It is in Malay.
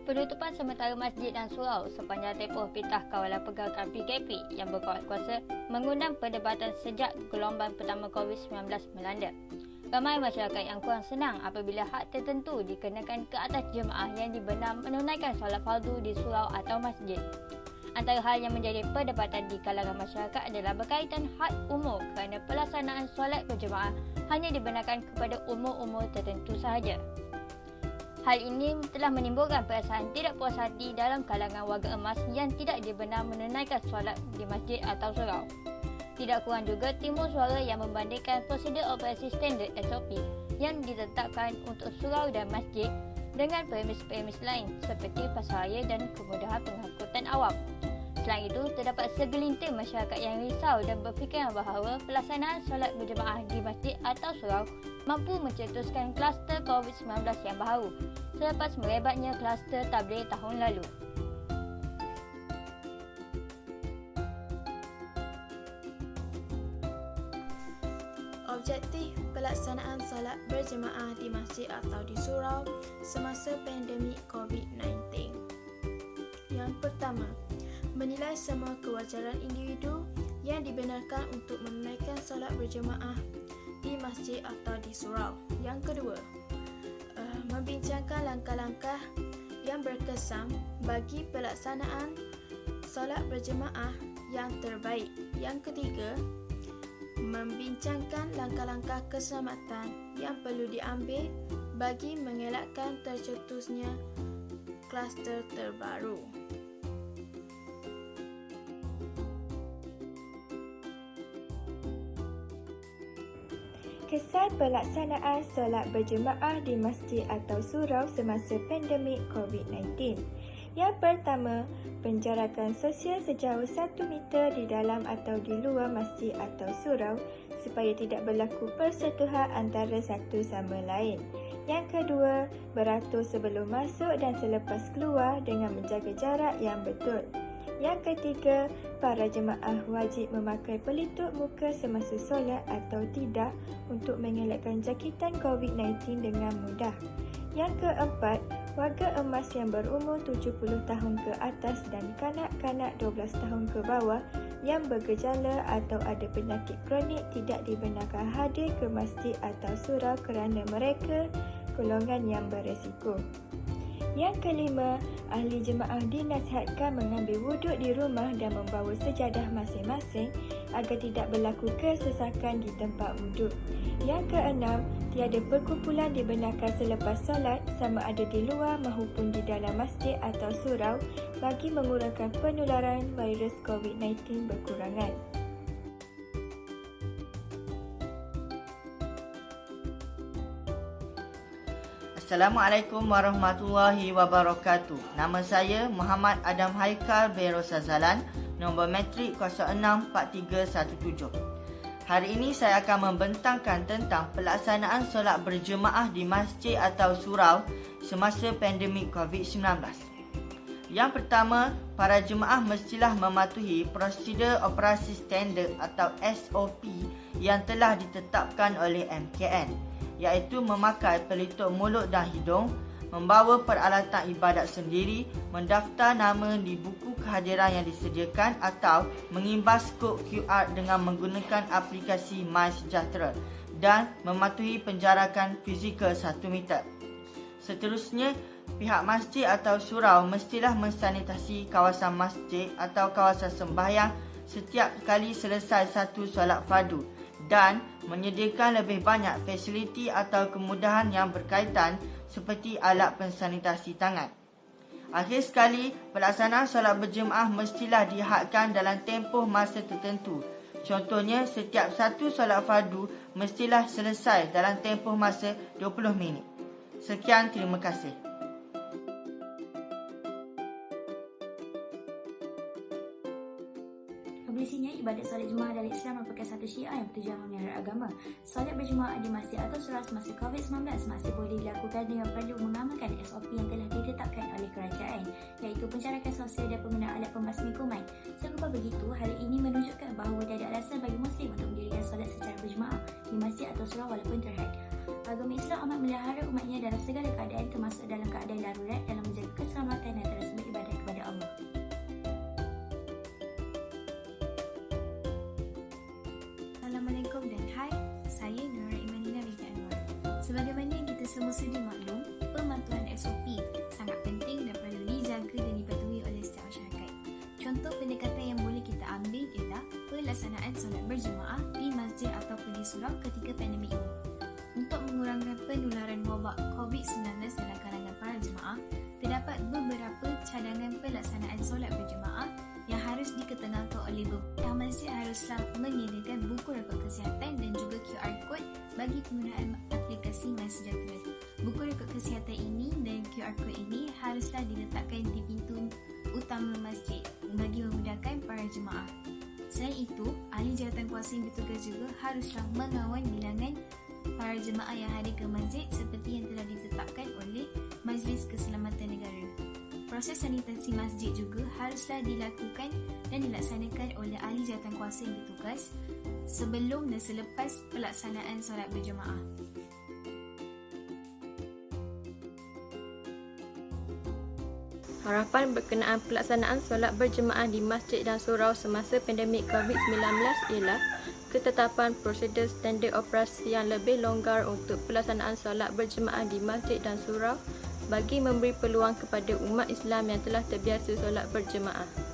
Penutupan sementara masjid dan surau sepanjang tempoh Pitah Kawalan Pergerakan PKP yang berkuat kuasa mengundang perdebatan sejak gelombang pertama COVID-19 melanda. Ramai masyarakat yang kurang senang apabila hak tertentu dikenakan ke atas jemaah yang dibenar menunaikan solat fardu di surau atau masjid. Antara hal yang menjadi perdebatan di kalangan masyarakat adalah berkaitan had umur kerana pelaksanaan solat berjemaah hanya dibenarkan kepada umur-umur tertentu sahaja. Hal ini telah menimbulkan perasaan tidak puas hati dalam kalangan warga emas yang tidak dibenar menunaikan solat di masjid atau surau. Tidak kurang juga timbul suara yang membandingkan prosedur operasi standard SOP yang ditetapkan untuk surau dan masjid dengan premis-premis lain seperti pasaraya dan kemudahan pengangkutan awam. Selain itu, terdapat segelintir masyarakat yang risau dan berfikiran bahawa pelaksanaan solat berjemaah di masjid atau surau mampu mencetuskan kluster COVID-19 yang baru selepas merebaknya kluster tabligh tahun lalu. Objektif pelaksanaan solat berjemaah di masjid atau di surau semasa pandemik COVID-19. Yang pertama, menilai semua kewajaran individu yang dibenarkan untuk menunaikan solat berjemaah di masjid atau di surau. Yang kedua, membincangkan langkah-langkah yang berkesan bagi pelaksanaan solat berjemaah yang terbaik. Yang ketiga, membincangkan langkah-langkah keselamatan yang perlu diambil bagi mengelakkan tercetusnya kluster terbaru. Kesan pelaksanaan solat berjemaah di masjid atau surau semasa pandemik COVID-19. Yang pertama, penjarakan sosial sejauh 1 meter di dalam atau di luar masjid atau surau supaya tidak berlaku persentuhan antara satu sama lain. Yang kedua, beratur sebelum masuk dan selepas keluar dengan menjaga jarak yang betul. Yang ketiga, para jemaah wajib memakai pelitup muka semasa solat atau tidak untuk mengelakkan jangkitan COVID-19 dengan mudah. Yang keempat, warga emas yang berumur 70 tahun ke atas dan kanak-kanak 12 tahun ke bawah yang bergejala atau ada penyakit kronik tidak dibenarkan hadir ke masjid atau surau kerana mereka golongan yang beresiko. Yang kelima, ahli jemaah dinasihatkan mengambil wuduk di rumah dan membawa sejadah masing-masing agar tidak berlaku kesesakan di tempat wuduk. Yang keenam, tiada perkumpulan dibenarkan selepas solat sama ada di luar maupun di dalam masjid atau surau bagi mengurangkan penularan virus COVID-19 berkurangan. Assalamualaikum warahmatullahi wabarakatuh. Nama saya Muhammad Adam Haikal bin Rosazalan, nombor matrik 064317. Hari ini saya akan membentangkan tentang pelaksanaan solat berjemaah di masjid atau surau semasa pandemik COVID-19. Yang pertama, para jemaah mestilah mematuhi prosedur operasi standard atau SOP yang telah ditetapkan oleh MKN, iaitu memakai pelitup mulut dan hidung, membawa peralatan ibadat sendiri, mendaftar nama di buku kehadiran yang disediakan atau mengimbas kod QR dengan menggunakan aplikasi MySejahtera dan mematuhi penjarakan fizikal 1 meter. Seterusnya, pihak masjid atau surau mestilah mensanitasi kawasan masjid atau kawasan sembahyang setiap kali selesai satu solat fardu dan menyediakan lebih banyak fasiliti atau kemudahan yang berkaitan seperti alat pensanitasi tangan. Akhir sekali, pelaksanaan solat berjemaah mestilah dihadkan dalam tempoh masa tertentu. Contohnya, setiap satu solat fardu mestilah selesai dalam tempoh masa 20 minit. Sekian, terima kasih. Konklusinya, ibadat solat jemaah dalam Islam merupakan satu syiar yang bertujuan memelihara agama. Solat berjemaah di masjid atau surau semasa COVID-19 masih boleh dilakukan dengan perlu mengamalkan SOP yang telah ditetapkan oleh kerajaan, iaitu penjarakan sosial dan penggunaan alat pembasmi kuman. Sekuba begitu, hal ini menunjukkan bahawa tidak ada alasan bagi Muslim untuk mendirikan solat secara berjemaah di masjid atau surau walaupun terhad. Agama Islam amat melihara umatnya dalam segala keadaan termasuk dalam keadaan darurat dalam menjaga keselamatan dan terus beribadat kepada Allah. Assalamualaikum dan hai, saya Nura Imanina binti Anwar. Sebagaimana kita semua sedia maklum, pematuhan SOP sangat penting dan perlu dijaga dan dipatuhi oleh setiap masyarakat. Contoh pendekatan yang boleh kita ambil ialah pelaksanaan solat berjemaah di masjid ataupun di surau ketika pandemik ini. Untuk mengurangkan penularan wabak COVID-19 dalam kalangan para jemaah, terdapat beberapa cadangan pelaksanaan solat berjemaah yang harus diketengahkan oleh beberapa masjid haruslah menyediakan buku rekod kesihatan dan juga QR code bagi penggunaan aplikasi MySejahtera. Buku rekod kesihatan ini dan QR code ini haruslah diletakkan di pintu utama masjid bagi memudahkan para jemaah. Selain itu, ahli jawatankuasa yang bertugas juga haruslah mengawal bilangan para jemaah yang hadir ke masjid seperti yang telah ditetapkan oleh Majlis Keselamatan Negara. Proses sanitasi masjid juga haruslah dilakukan dan dilaksanakan oleh ahli jawatankuasa yang bertugas sebelum dan selepas pelaksanaan solat berjemaah. Harapan berkenaan pelaksanaan solat berjemaah di masjid dan surau semasa pandemik COVID-19 ialah ketetapan prosedur standard operasi yang lebih longgar untuk pelaksanaan solat berjemaah di masjid dan surau bagi memberi peluang kepada umat Islam yang telah terbiasa solat berjemaah.